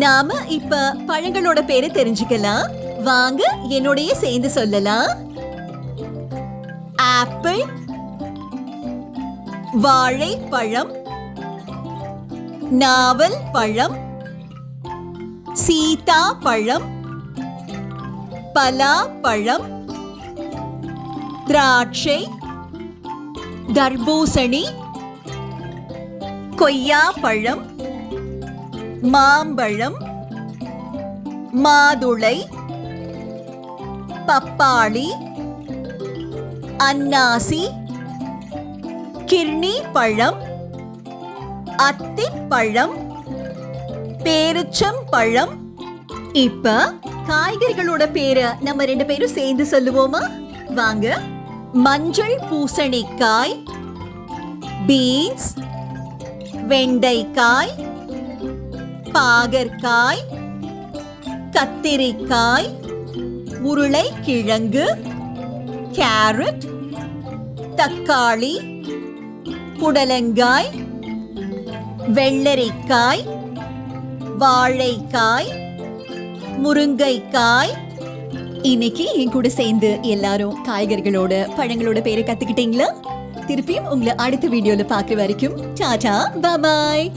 நாம இப்ப பழங்களோட பேரை தெரிஞ்சுக்கலாம். வாங்க என்னோடய சேர்ந்து சொல்லலாம். ஆப்பிள், வாழைப்பழம், நாவல் பழம், சீதா பழம், பலாப்பழம், திராட்சை, தர்பூசணி, கொய்யாப்பழம், மாம்பழம், மாதுளை, பப்பாளி, அன்னாசி, கிர்னி பழம், அத்திப்பழம், பேரிச்சம்பழம். இப்ப காய்கறிகளோட பேரை நம்ம 2 பேரும் சேர்ந்து சொல்லுவோமா? வாங்க. மஞ்சள் பூசணிக்காய், பீன்ஸ், வெண்டைக்காய், பாகற்காய், கத்திரிக்காய், உருளைக்கிழங்கு, கேரட், தக்காளி, புடலங்காய், வெள்ளரிக்காய், வாழைக்காய், முருங்கைக்காய். இன்னைக்கு என் கூட சேர்ந்து எல்லாரும் காய்கறிகளோட பழங்களோட பேரை கத்துக்கிட்டீங்களா? திருப்பியும் உங்களை அடுத்த வீடியோல பார்க்க வரைக்கும் டாடா பாய்.